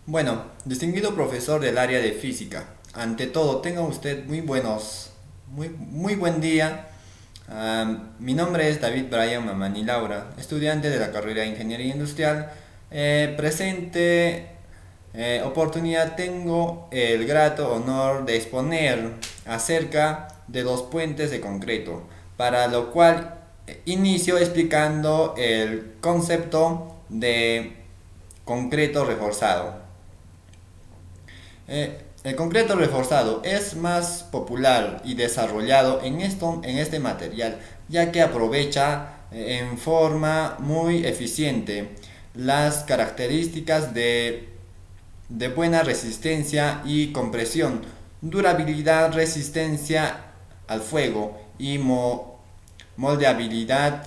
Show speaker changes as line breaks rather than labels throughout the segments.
Bueno, distinguido profesor del área de física, ante todo, tenga usted muy buen día. Mi nombre es David Brian Mamani Laura, estudiante de la carrera de Ingeniería Industrial. Presente oportunidad tengo el grato honor de exponer acerca de los puentes de concreto, para lo cual inicio explicando el concepto de concreto reforzado. El concreto reforzado es más popular y desarrollado en este material, ya que aprovecha en forma muy eficiente las características de buena resistencia y compresión, durabilidad, resistencia al fuego y moldeabilidad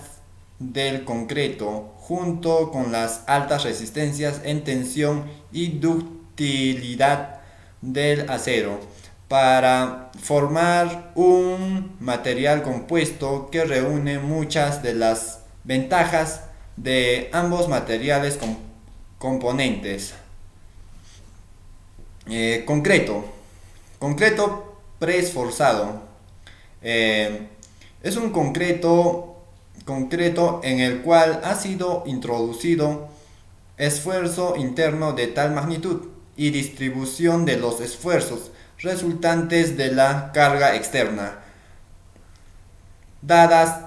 del concreto, junto con las altas resistencias en tensión y ductilidad del acero, para formar un material compuesto que reúne muchas de las ventajas de ambos materiales componentes. Concreto. Concreto preesforzado. Es un concreto en el cual ha sido introducido esfuerzo interno de tal magnitud y distribución de los esfuerzos resultantes de la carga externa, dadas,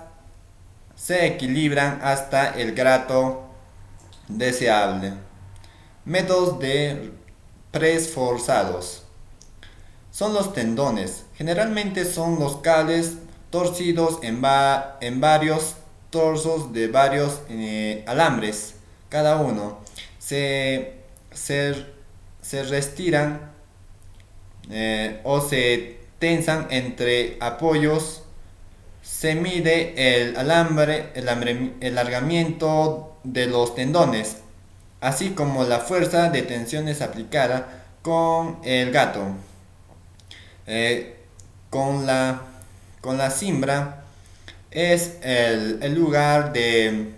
se equilibran hasta el grado deseable. Métodos de preesforzados. Son los tendones. Generalmente son los cables torcidos en varios torsos de varios alambres. Cada uno se, se, se restiran o se tensan entre apoyos. Se mide el alargamiento de los tendones, así como la fuerza de tensiones aplicada con el gato. Eh, con, la, con la cimbra es el lugar de...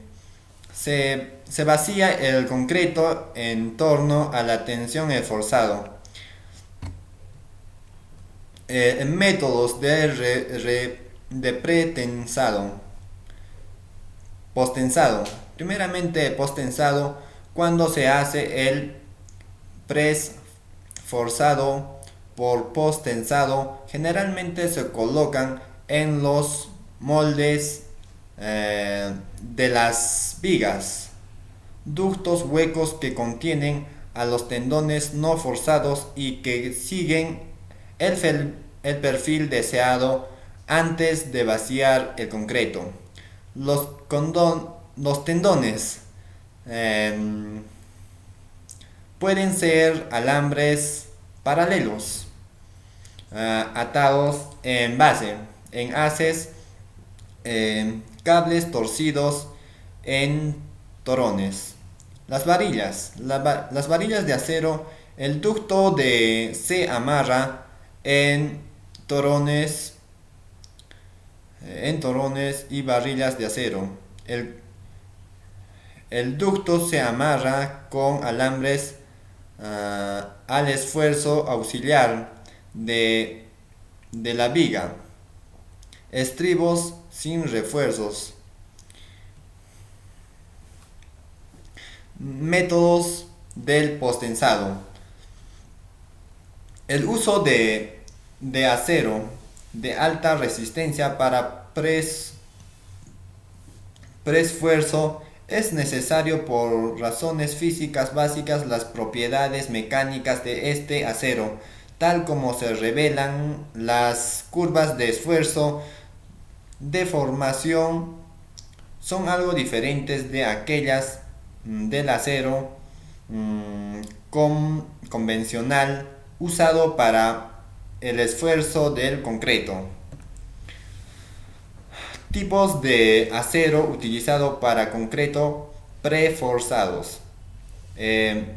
Se vacía el concreto en torno a la tensión esforzado. Métodos de pretensado. Postensado. Primeramente postensado, cuando se hace el press forzado por postensado, generalmente se colocan en los moldes de las vigas, ductos huecos que contienen a los tendones no forzados y que siguen el perfil deseado antes de vaciar el concreto. Los tendones eh, pueden ser alambres paralelos, atados en base, en haces, cables torcidos en torones. Las varillas de acero, el ducto se amarra en torones, y varillas de acero. El ducto se amarra con alambres al esfuerzo auxiliar de la viga. Estribos sin refuerzos. Métodos del postensado. El uso de acero de alta resistencia para preesfuerzo es necesario por razones físicas básicas. Las propiedades mecánicas de este acero, tal como se revelan las curvas de esfuerzo de formación, son algo diferentes de aquellas del acero convencional usado para el esfuerzo del concreto. Tipos de acero utilizado para concreto preforzados. Eh,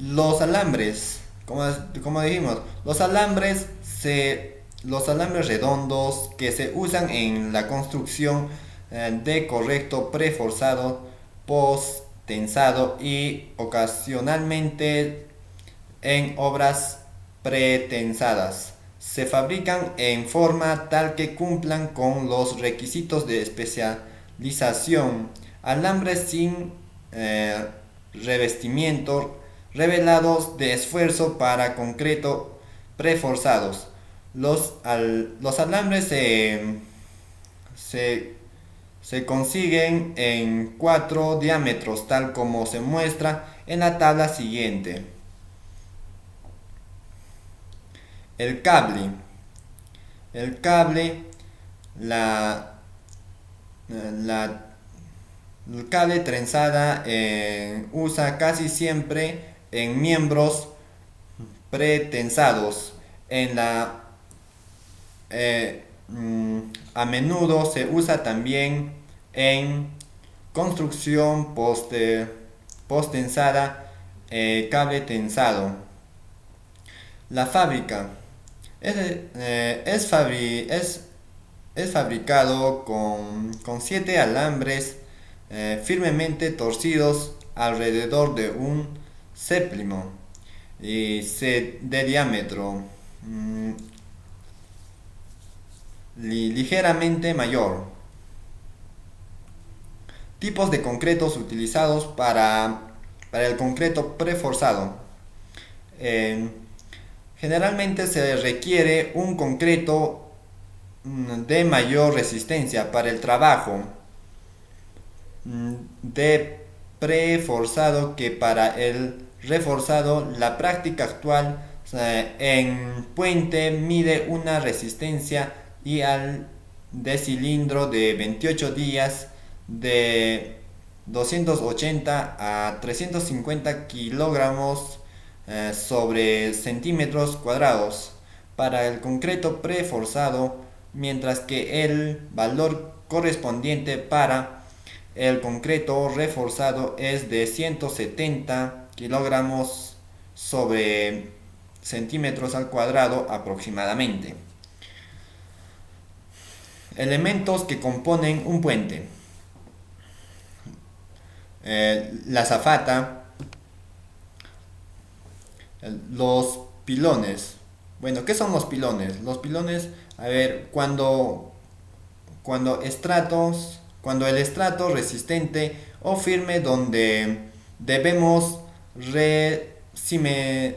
los alambres, como dijimos, los alambres redondos que se usan en la construcción de correcto preforzado tensado y ocasionalmente en obras pretensadas. Se fabrican en forma tal que cumplan con los requisitos de especialización. Alambres sin revestimiento revelados de esfuerzo para concreto preforzados. Los alambres se se consiguen en 4 diámetros, tal como se muestra en la tabla siguiente. El cable. El cable, la el cable trenzada usa casi siempre en miembros pretensados. En la a menudo se usa también en construcción post-tensada, cable tensado. La fábrica es fabricado con 7 alambres firmemente torcidos alrededor de un cépimo de diámetro ligeramente mayor. Tipos de concretos utilizados para el concreto preforzado. Generalmente se requiere un concreto de mayor resistencia para el trabajo de preforzado que para el reforzado. La práctica actual en puente mide una resistencia y al de cilindro de 28 días de 280 a 350 kilogramos sobre centímetros cuadrados para el concreto preforzado, mientras que el valor correspondiente para el concreto reforzado es de 170 kilogramos sobre centímetros al cuadrado aproximadamente. Elementos que componen un puente. La azafata, los pilones. Bueno, ¿qué son los pilones? Los pilones, a ver, cuando el estrato resistente o firme donde debemos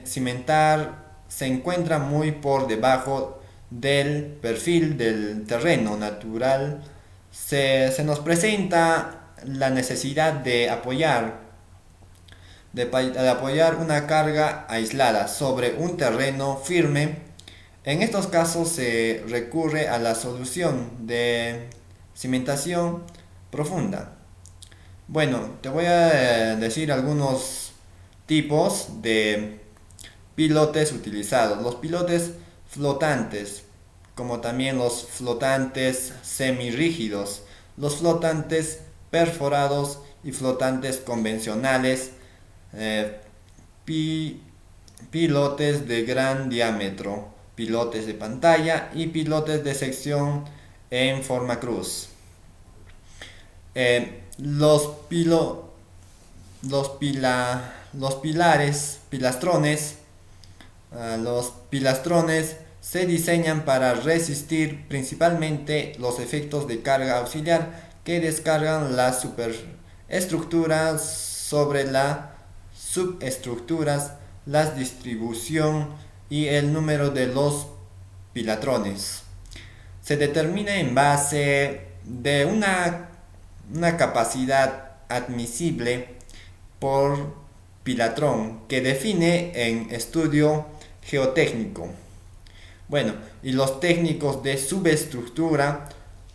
cimentar se encuentra muy por debajo del perfil del terreno natural, se nos presenta la necesidad de apoyar una carga aislada sobre un terreno firme. En estos casos se recurre a la solución de cimentación profunda. Bueno, te voy a decir algunos tipos de pilotes utilizados. Los pilotes flotantes, como también los flotantes semirrígidos, los flotantes perforados y flotantes convencionales, pilotes de gran diámetro, pilotes de pantalla y pilotes de sección en forma cruz. Los pilastrones se diseñan para resistir principalmente los efectos de carga auxiliar que descargan las superestructuras sobre las subestructuras, la distribución y el número de los pilastrones. Se determina en base de una capacidad admisible por pilastrón que define en estudio geotécnico. Bueno, y los técnicos de subestructura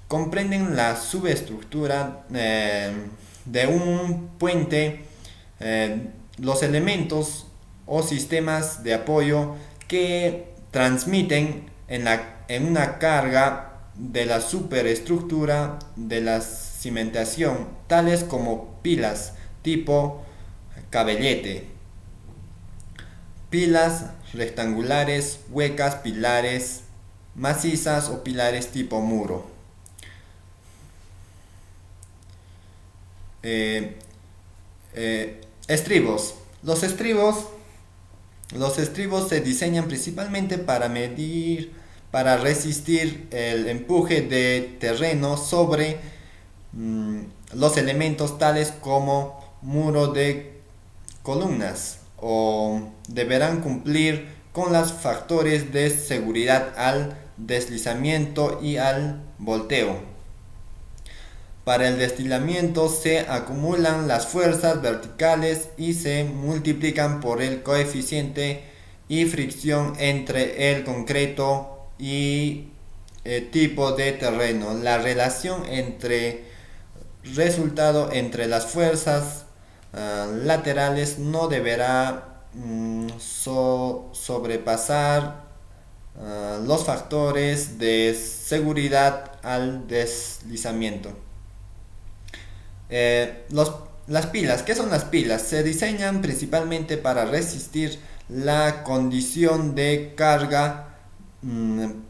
comprenden la subestructura de un puente, los elementos o sistemas de apoyo que transmiten en una carga de la superestructura de la cimentación, tales como pilas tipo cabellete, pilas rectangulares, huecas, pilares macizas o pilares tipo muro. Estribos. Los estribos se diseñan principalmente para resistir el empuje de terreno sobre los elementos tales como muro de columnas, o deberán cumplir con los factores de seguridad al deslizamiento y al volteo. Para el deslizamiento se acumulan las fuerzas verticales y se multiplican por el coeficiente y fricción entre el concreto y el tipo de terreno. La relación resultado entre las fuerzas laterales no deberá sobrepasar los factores de seguridad al deslizamiento. Las pilas, ¿qué son las pilas? Se diseñan principalmente para resistir la condición de carga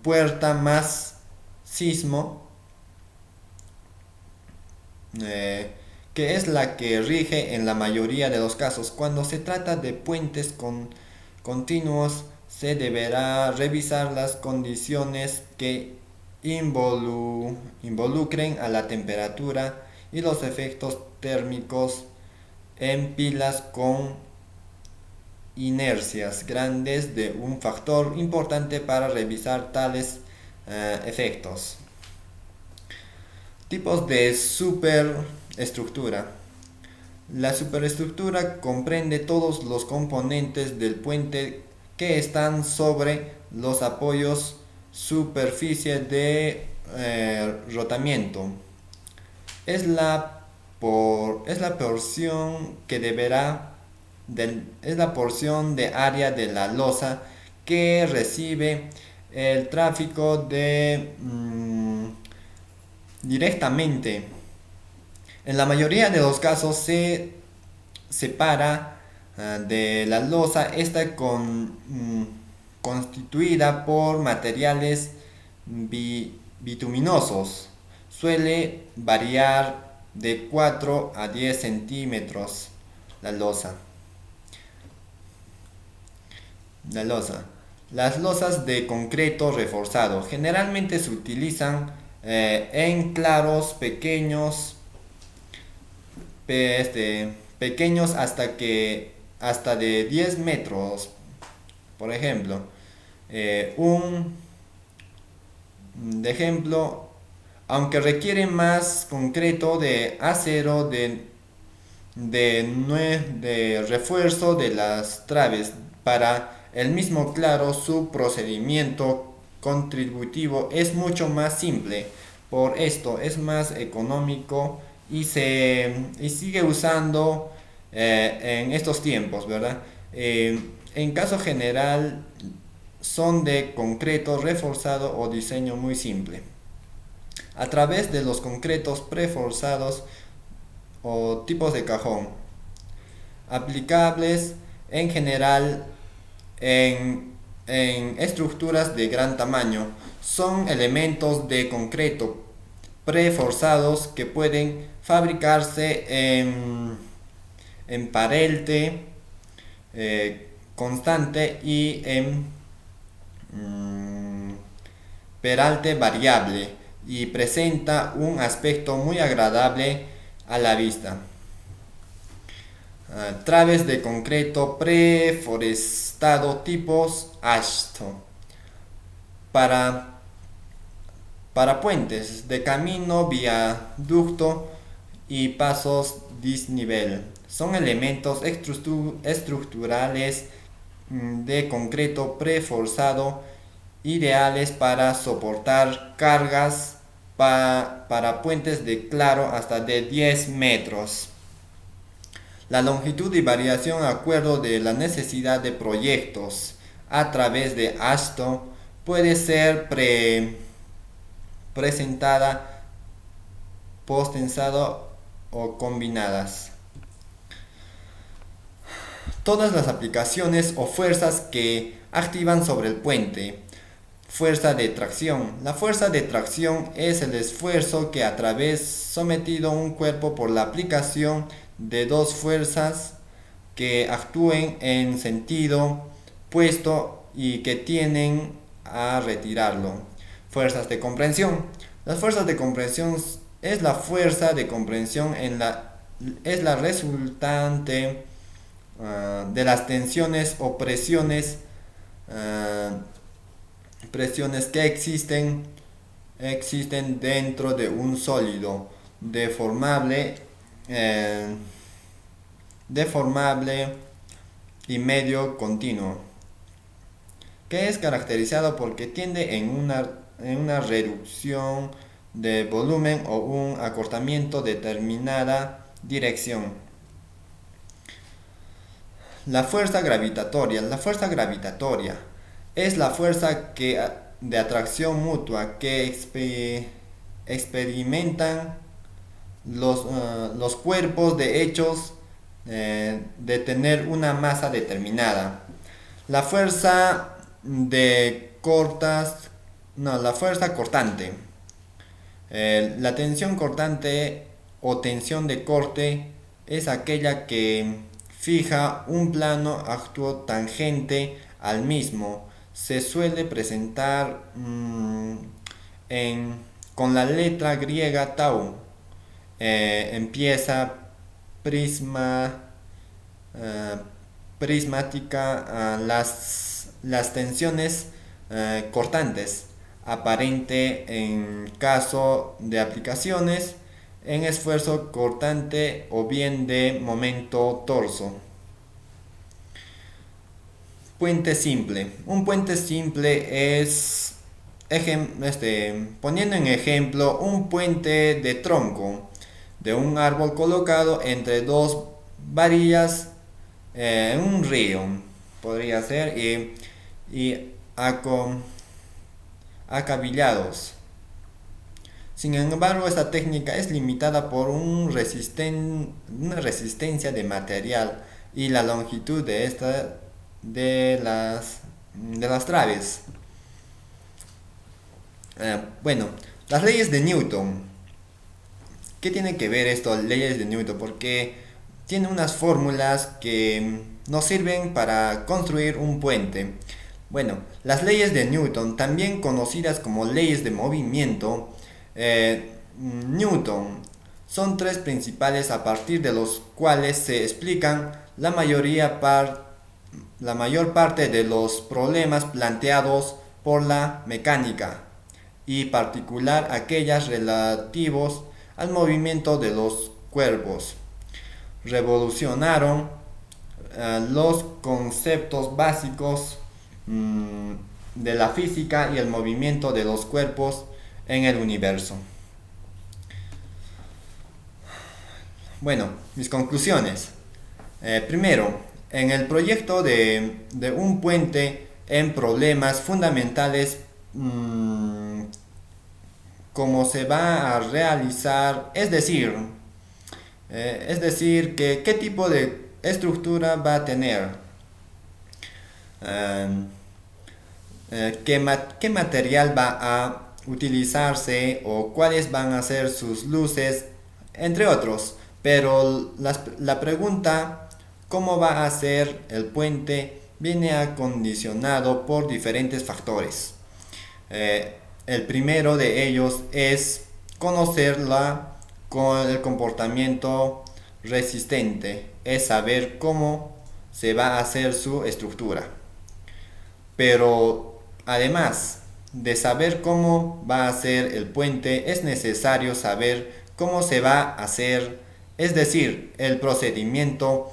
puerta más sismo, que es la que rige en la mayoría de los casos. Cuando se trata de puentes continuos, se deberá revisar las condiciones que involucren a la temperatura y los efectos térmicos en pilas con inercias grandes de un factor importante para revisar tales efectos. Tipos de superestructura. La superestructura comprende todos los componentes del puente que están sobre los apoyos, superficie de rotamiento. Es la porción de área de la losa que recibe el tráfico directamente. En la mayoría de los casos se separa de la losa. Está constituida por materiales bituminosos. Suele variar de 4 a 10 centímetros la losa. Las losas de concreto reforzado generalmente se utilizan en claros pequeños hasta de 10 metros. Por ejemplo, de ejemplo, aunque requiere más concreto de acero de refuerzo de las traves. Para el mismo claro, su procedimiento contributivo es mucho más simple. Por esto es más económico y sigue usando en estos tiempos, ¿verdad? En caso general son de concreto reforzado o diseño muy simple. A través de los concretos preforzados o tipos de cajón, aplicables en general en estructuras de gran tamaño, son elementos de concreto preforzados que pueden fabricarse en parelte constante y en peralte variable, y presenta un aspecto muy agradable a la vista. Traves de concreto preforestado tipos ASHTO para puentes de camino, viaducto y pasos disnivel. Son elementos estructurales de concreto preforzado ideales para soportar cargas para puentes de claro hasta de 10 metros. La longitud y variación de acuerdo de la necesidad de proyectos a través de ASHTO puede ser presentada, postensada o combinadas. Todas las aplicaciones o fuerzas que activan sobre el puente. Fuerza de tracción. La fuerza de tracción es el esfuerzo que sometido un cuerpo por la aplicación de dos fuerzas que actúen en sentido opuesto y que tienden a retirarlo. Fuerzas de comprensión. Las fuerzas de comprensión es la fuerza de comprensión es la resultante de las tensiones o presiones que existen dentro de un sólido eh, deformable y medio continuo, que es caracterizado porque tiende en una reducción de volumen o un acortamiento de determinada dirección. La fuerza gravitatoria. La fuerza gravitatoria es la fuerza de atracción mutua que experimentan los cuerpos de hechos de tener una masa determinada. La fuerza la fuerza cortante. La tensión cortante o tensión de corte es aquella que fija un plano actuo tangente al mismo. Se suele presentar con la letra griega tau. Empieza prismática las tensiones cortantes, aparente en caso de aplicaciones en esfuerzo cortante o bien de momento torso. Puente simple. Un puente simple es, poniendo en ejemplo, un puente de tronco de un árbol colocado entre dos varillas en un río, podría ser, y acabillados. Sin embargo, esta técnica es limitada por una resistencia de material y la longitud de las traves. Bueno, las leyes de Newton. ¿Qué tiene que ver esto, leyes de Newton? Porque tiene unas fórmulas que nos sirven para construir un puente. Bueno, las leyes de Newton, también conocidas como leyes de movimiento, Newton, son tres principales a partir de los cuales se explican la mayor parte de los problemas planteados por la mecánica, y particular aquellas relativos al movimiento de los cuerpos. Revolucionaron los conceptos básicos de la física y el movimiento de los cuerpos en el universo. Bueno, mis conclusiones. Primero, en el proyecto de un puente en problemas fundamentales, cómo se va a realizar, es decir, qué tipo de estructura va a tener, qué material va a utilizarse o cuáles van a ser sus luces, entre otros. Pero la pregunta, ¿cómo va a ser el puente?, viene acondicionado por diferentes factores. El primero de ellos es conocer el comportamiento resistente, es saber cómo se va a hacer su estructura. Pero además de saber cómo va a ser el puente, es necesario saber cómo se va a hacer, es decir, el procedimiento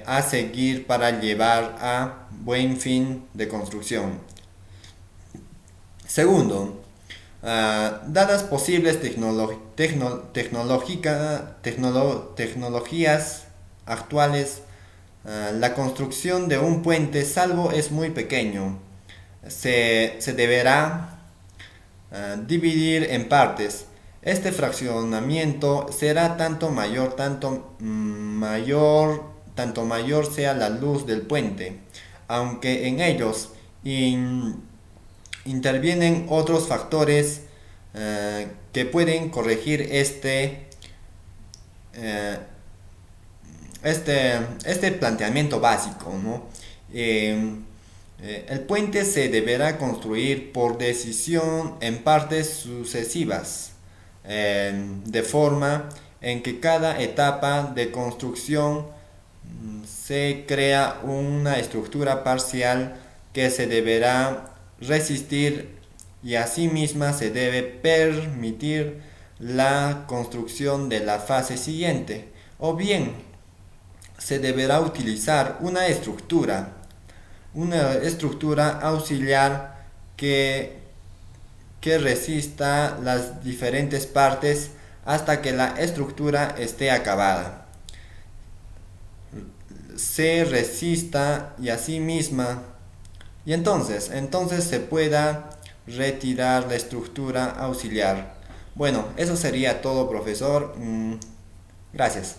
a seguir para llevar a buen fin de construcción. Segundo, dadas posibles tecnologías actuales, la construcción de un puente, salvo es muy pequeño, se deberá dividir en partes. Este fraccionamiento será tanto mayor sea la luz del puente, aunque en ellos intervienen otros factores que pueden corregir este planteamiento básico, ¿no? El puente se deberá construir por decisión en partes sucesivas, de forma en que cada etapa de construcción se crea una estructura parcial que se deberá resistir y asimismo se debe permitir la construcción de la fase siguiente, o bien se deberá utilizar una estructura auxiliar que resista las diferentes partes hasta que la estructura esté acabada, se resista y a sí misma, y entonces se pueda retirar la estructura auxiliar. Bueno, eso sería todo, profesor. Gracias.